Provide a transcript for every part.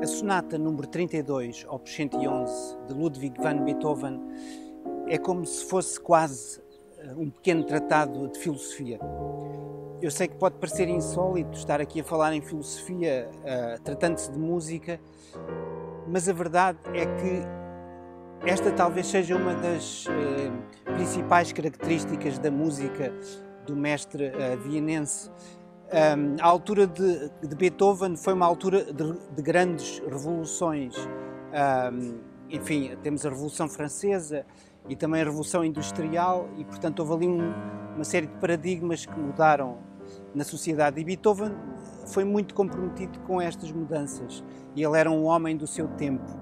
A sonata número 32, opus 111, de Ludwig van Beethoven, é como se fosse quase um pequeno tratado de filosofia. Eu sei que pode parecer insólito estar aqui a falar em filosofia, tratando-se de música, mas a verdade é que esta talvez seja uma das principais características da música do mestre vienense. A altura de Beethoven foi uma altura de grandes revoluções. Enfim, temos a Revolução Francesa e também a Revolução Industrial e, portanto, houve ali uma série de paradigmas que mudaram na sociedade. E Beethoven foi muito comprometido com estas mudanças e ele era um homem do seu tempo.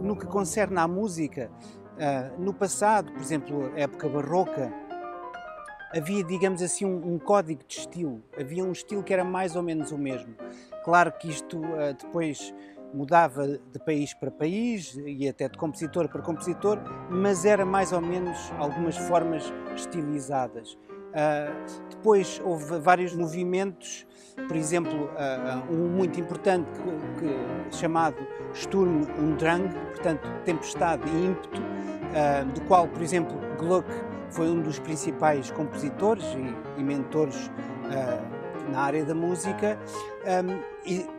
No que concerne à música, no passado, por exemplo, a época barroca, havia, digamos assim, um código de estilo. Havia um estilo que era mais ou menos o mesmo. Claro que isto depois mudava de país para país e até de compositor para compositor, mas era mais ou menos algumas formas estilizadas. Depois houve vários movimentos, por exemplo, um muito importante chamado Sturm und Drang, portanto, tempestade e ímpeto, do qual, por exemplo, Gluck foi um dos principais compositores e mentores na área da música,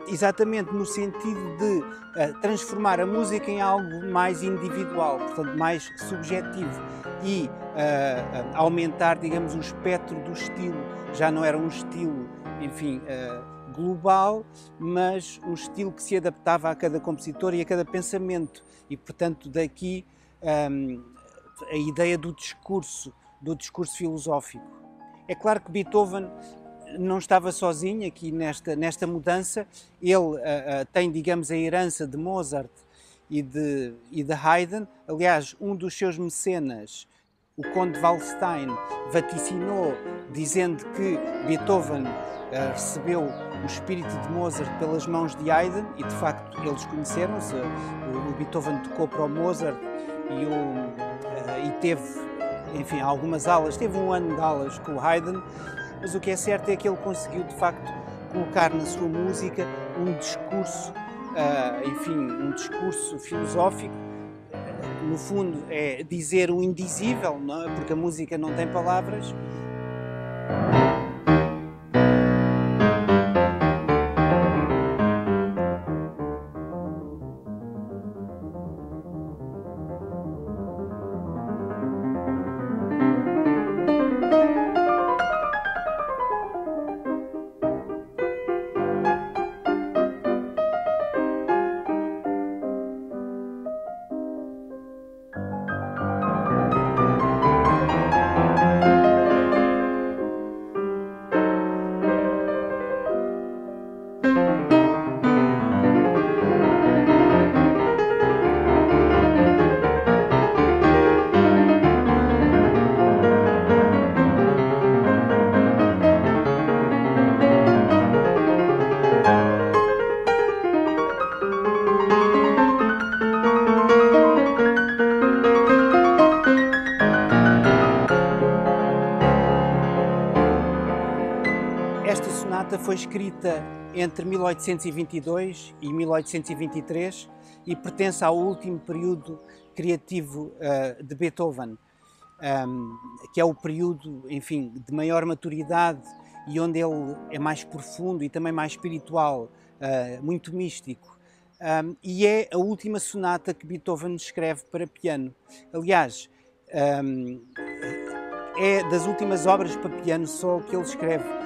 exatamente no sentido de transformar a música em algo mais individual, portanto, mais subjetivo e aumentar, digamos, o espectro do estilo. Já não era um estilo, enfim, global, mas um estilo que se adaptava a cada compositor e a cada pensamento e, portanto, daqui a ideia do discurso filosófico. É claro que Beethoven não estava sozinho aqui nesta mudança. Ele tem, digamos, a herança de Mozart e de Haydn. Aliás, um dos seus mecenas, o Conde Waldstein, vaticinou, dizendo que Beethoven recebeu o espírito de Mozart pelas mãos de Haydn, e de facto eles conheceram-se. O Beethoven tocou para o Mozart e teve, enfim, algumas aulas, teve um ano de aulas com o Haydn, mas o que é certo é que ele conseguiu de facto colocar na sua música um discurso, enfim, um discurso filosófico. No fundo é dizer o indizível, não é? Porque a música não tem palavras. Esta sonata foi escrita entre 1822 e 1823 e pertence ao último período criativo de Beethoven, que é o período, enfim, de maior maturidade e onde ele é mais profundo e também mais espiritual, muito místico. E é a última sonata que Beethoven escreve para piano. Aliás, é das últimas obras para piano só que ele escreve.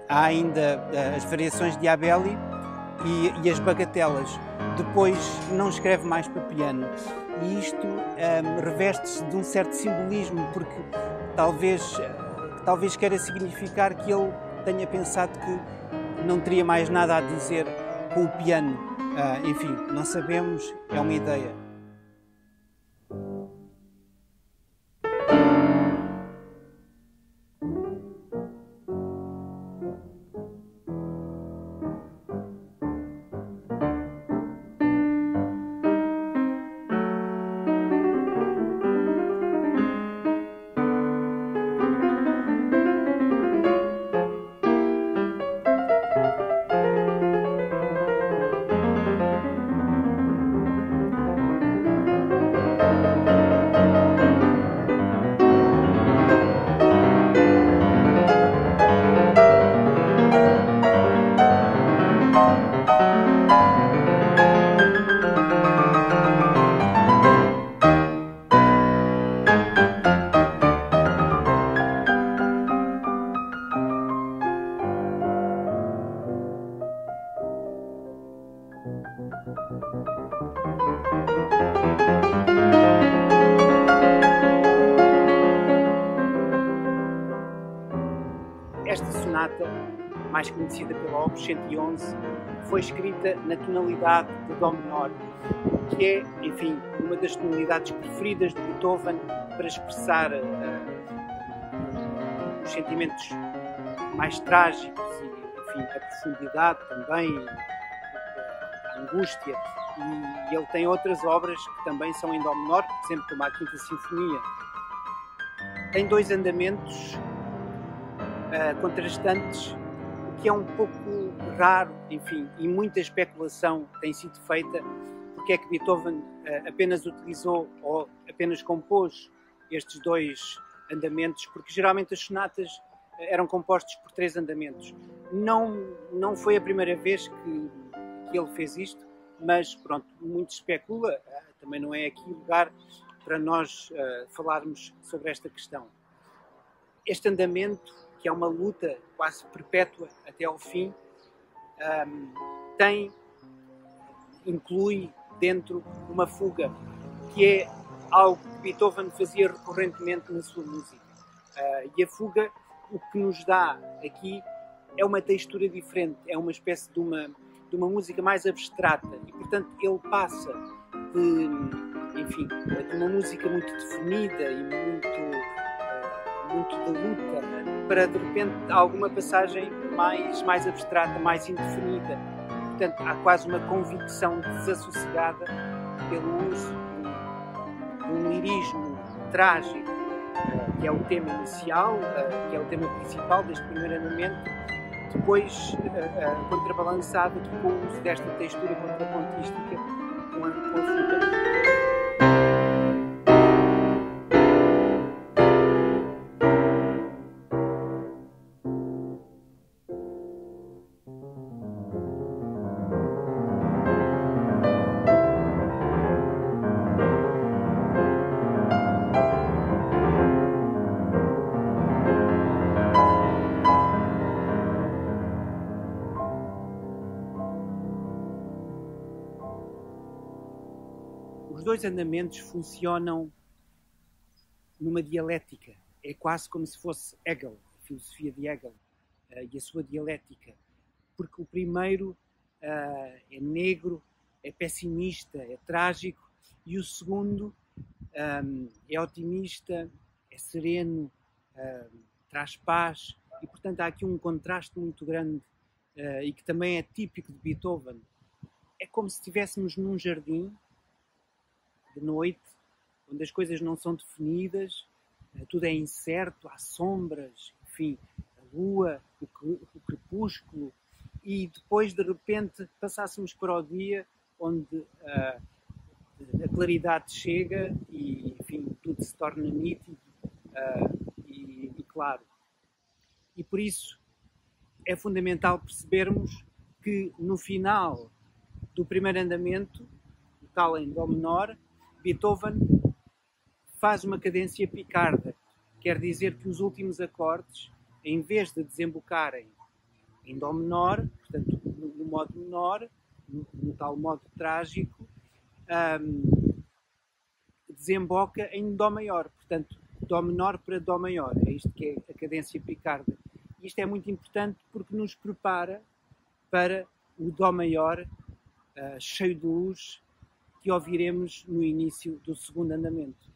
Há ainda as variações de Abeli e as bagatelas. Depois não escreve mais para piano. E isto reveste-se de um certo simbolismo, porque talvez queira significar que ele tenha pensado que não teria mais nada a dizer com o piano. Enfim, não sabemos, é uma ideia. Esta sonata, mais conhecida pela Opus 111, foi escrita na tonalidade de Dó menor, que é, enfim, uma das tonalidades preferidas de Beethoven para expressar os sentimentos mais trágicos e, enfim, a profundidade também, a angústia. E ele tem outras obras que também são em Dó menor, por exemplo, como a Quinta Sinfonia. Tem dois andamentos contrastantes, o que é um pouco raro, enfim, e muita especulação tem sido feita porque é que Beethoven apenas utilizou ou apenas compôs estes dois andamentos, porque geralmente as sonatas eram compostas por 3 andamentos. Não foi a primeira vez que ele fez isto, mas pronto, muito especula, também não é aqui lugar para nós falarmos sobre esta questão. Este andamento, que é uma luta quase perpétua até ao fim, inclui dentro uma fuga, que é algo que Beethoven fazia recorrentemente na sua música. E a fuga, o que nos dá aqui é uma textura diferente, é uma espécie de uma música mais abstrata e, portanto, ele passa de uma música muito definida e muito de luta, para de repente alguma passagem mais abstrata, mais indefinida. Portanto, há quase uma convicção desassossegada pelo uso de um lirismo trágico, que é o tema inicial, que é o tema principal deste primeiro andamento, depois contrabalançado com o uso desta textura contrapontística com a fuga. Os dois andamentos funcionam numa dialética. É quase como se fosse Hegel, a filosofia de Hegel e a sua dialética. Porque o primeiro é negro, é pessimista, é trágico, e o segundo é otimista, é sereno, traz paz. E, portanto, há aqui um contraste muito grande e que também é típico de Beethoven. É como se estivéssemos num jardim de noite, onde as coisas não são definidas, tudo é incerto, há sombras, enfim, a lua, o crepúsculo, e depois de repente passássemos para o dia onde a claridade chega e, enfim, tudo se torna nítido e claro. E por isso é fundamental percebermos que no final do primeiro andamento, o tal em Dó menor, Beethoven faz uma cadência picarda, quer dizer que os últimos acordes, em vez de desembocarem em Dó menor, portanto no modo menor, no tal modo trágico, desemboca em Dó maior, portanto Dó menor para Dó maior, é isto que é a cadência picarda. Isto é muito importante porque nos prepara para o Dó maior, cheio de luz, que ouviremos no início do segundo andamento.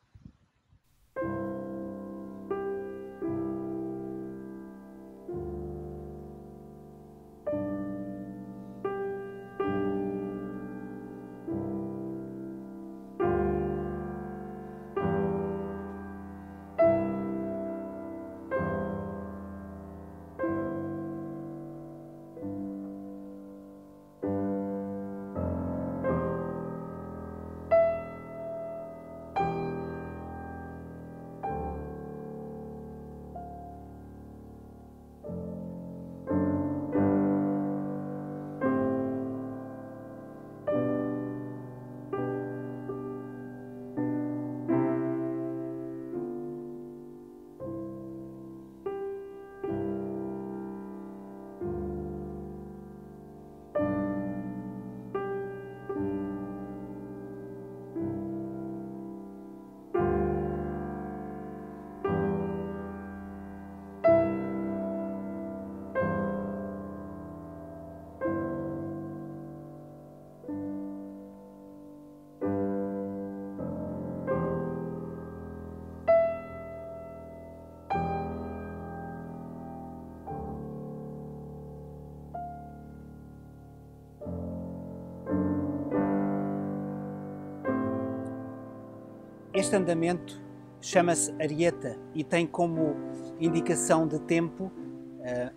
Este andamento chama-se arieta e tem como indicação de tempo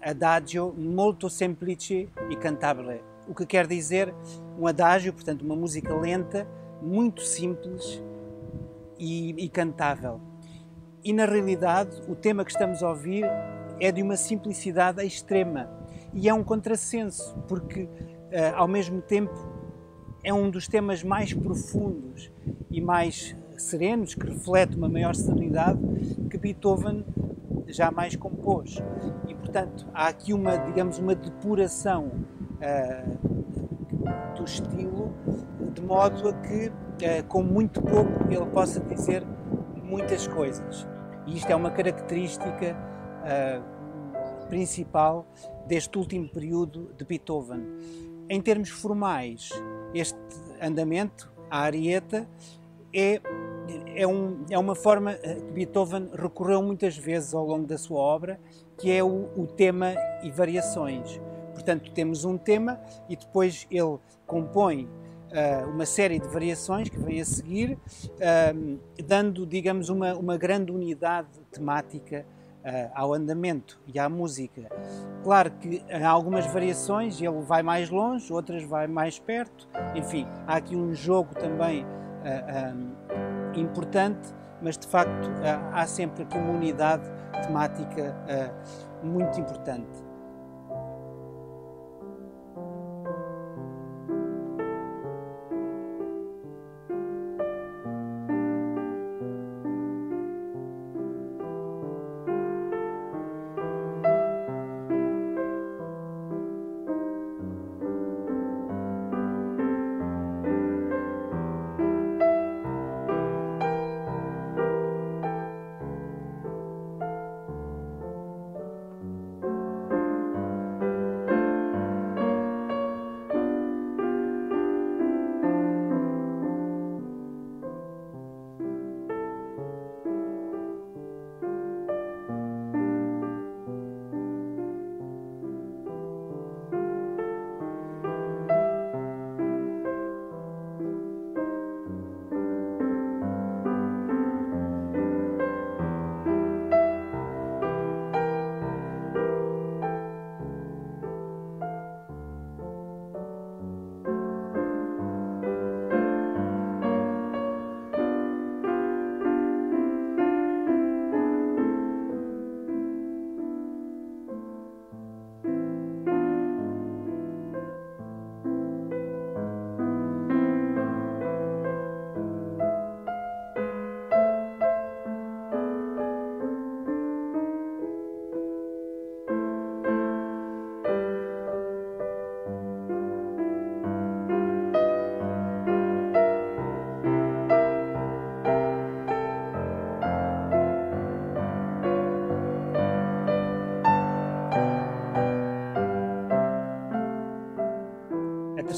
adagio molto semplice e cantabile, o que quer dizer um adágio, portanto uma música lenta, muito simples e cantável. E na realidade o tema que estamos a ouvir é de uma simplicidade extrema e é um contrassenso, porque ao mesmo tempo é um dos temas mais profundos e mais serenos, que reflete uma maior serenidade que Beethoven jamais compôs. E, portanto, há aqui uma, digamos, uma depuração do estilo, de modo a que, com muito pouco, ele possa dizer muitas coisas. E isto é uma característica principal deste último período de Beethoven. Em termos formais, este andamento, a arieta, é uma forma que Beethoven recorreu muitas vezes ao longo da sua obra, que é o tema e variações. Portanto, temos um tema e depois ele compõe uma série de variações que vem a seguir, dando, digamos, uma grande unidade temática ao andamento e à música. Claro que há algumas variações, ele vai mais longe, outras vai mais perto, enfim, há aqui um jogo também importante, mas de facto há sempre aqui uma unidade temática muito importante.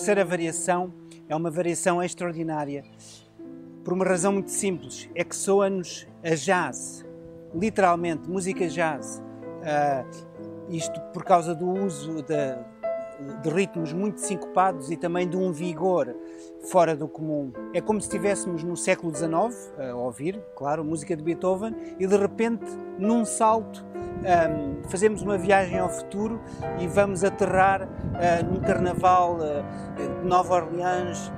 terceira variação é uma variação extraordinária, por uma razão muito simples, é que soa-nos a jazz, literalmente, música jazz. Isto por causa do uso de ritmos muito sincopados e também de um vigor fora do comum. É como se estivéssemos no século XIX, a ouvir, claro, música de Beethoven, e de repente, num salto, fazemos uma viagem ao futuro e vamos aterrar num carnaval de Nova Orleans,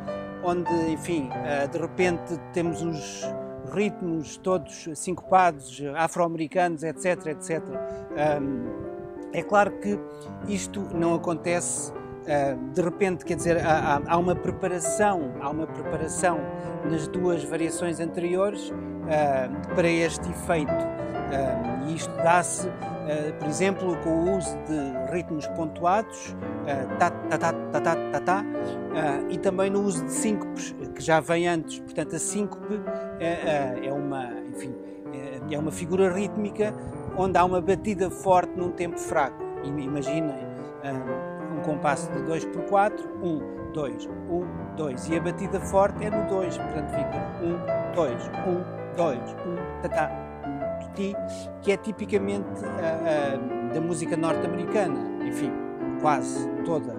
onde, enfim, de repente temos os ritmos todos sincopados, afro-americanos, etc, etc. É claro que isto não acontece de repente, quer dizer, há uma preparação nas duas variações anteriores para este efeito. E isto dá-se, por exemplo, com o uso de ritmos pontuados, e também no uso de síncopes, que já vem antes. Portanto, a síncope é uma figura rítmica onde há uma batida forte num tempo fraco. Imaginem um compasso de 2/4, 1, 2, 1, 2, e a batida forte é no 2, portanto fica 1, 2, 1, 2, 1, tatá, 1, tuti, que é tipicamente da música norte-americana, enfim, quase toda.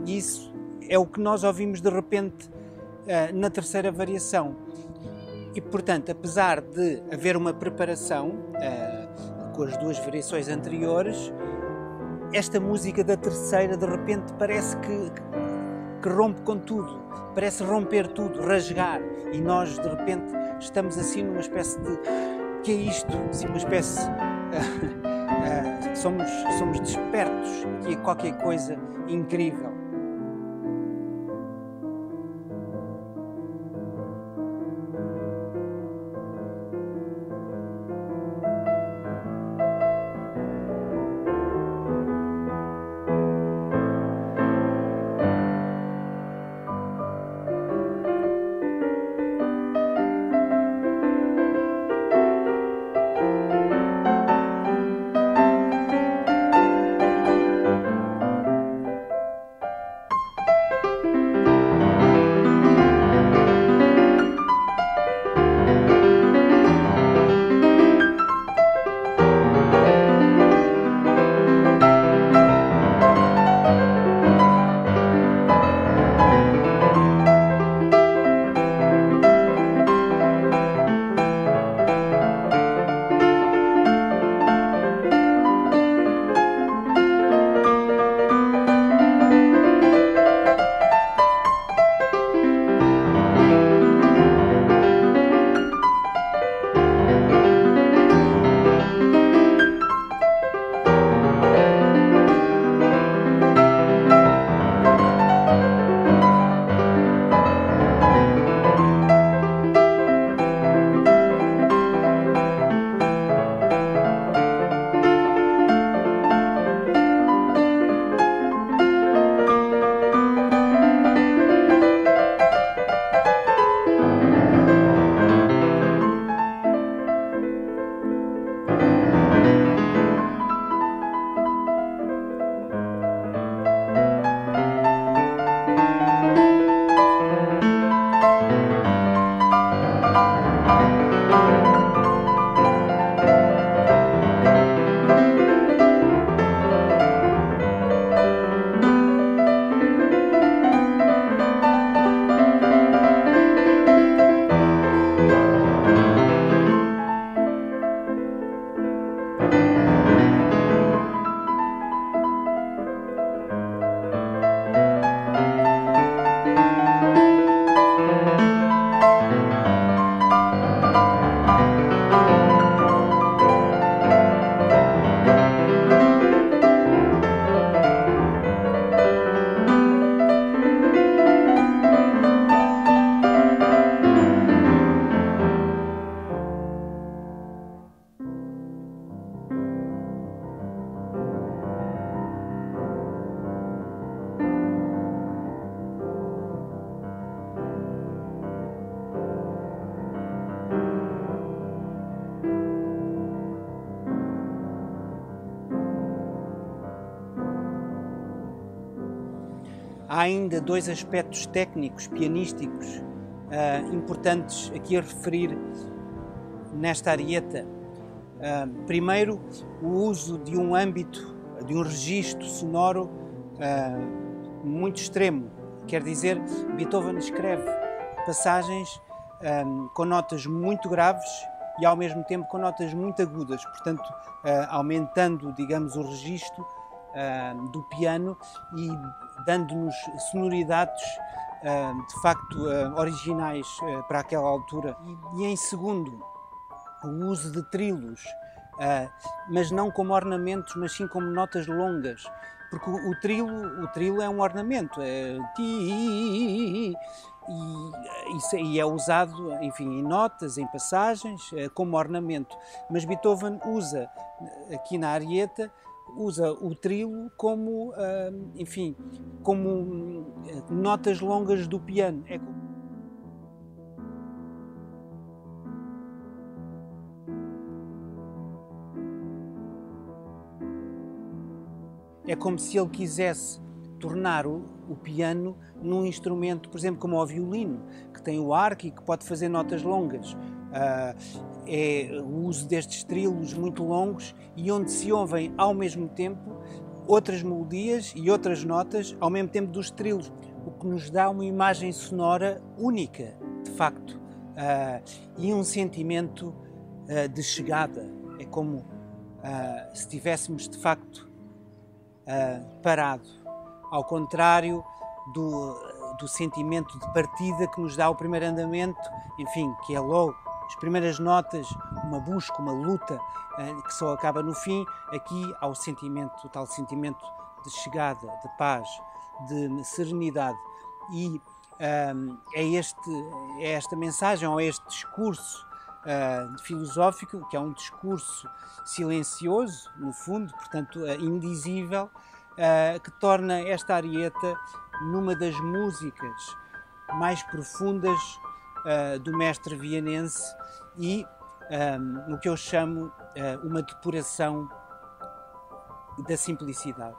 Isso é o que nós ouvimos de repente na terceira variação. E, portanto, apesar de haver uma preparação com as duas variações anteriores, esta música da terceira de repente parece que rompe com tudo, parece romper tudo, rasgar, e nós de repente estamos assim numa espécie de... que é isto? Assim, uma espécie... somos despertos, que é qualquer coisa incrível. Há ainda dois aspectos técnicos, pianísticos, importantes aqui a referir nesta arieta. Primeiro, o uso de um âmbito, de um registro sonoro muito extremo. Quer dizer, Beethoven escreve passagens com notas muito graves e ao mesmo tempo com notas muito agudas, portanto aumentando, digamos, o registro do piano e dando-nos sonoridades de facto originais para aquela altura. E em segundo, o uso de trilos, mas não como ornamentos, mas sim como notas longas, porque o trilo é um ornamento, e é usado, enfim, em notas, em passagens, como ornamento. Mas Beethoven usa, aqui na arieta, usa o trilo como, enfim, como notas longas do piano. É como se ele quisesse tornar o piano num instrumento, por exemplo, como o violino, que tem o arco e que pode fazer notas longas. É o uso destes trilos muito longos e onde se ouvem ao mesmo tempo outras melodias e outras notas ao mesmo tempo dos trilos, o que nos dá uma imagem sonora única, de facto, e um sentimento de chegada. É como se estivéssemos, de facto, parado, ao contrário do sentimento de partida que nos dá o primeiro andamento, enfim, que é logo as primeiras notas, uma busca, uma luta que só acaba no fim. Aqui há o tal sentimento de chegada, de paz, de serenidade, e é esta mensagem, ou este discurso filosófico, que é um discurso silencioso, no fundo, portanto indizível, que torna esta arieta numa das músicas mais profundas do mestre vienense e o que eu chamo uma depuração da simplicidade.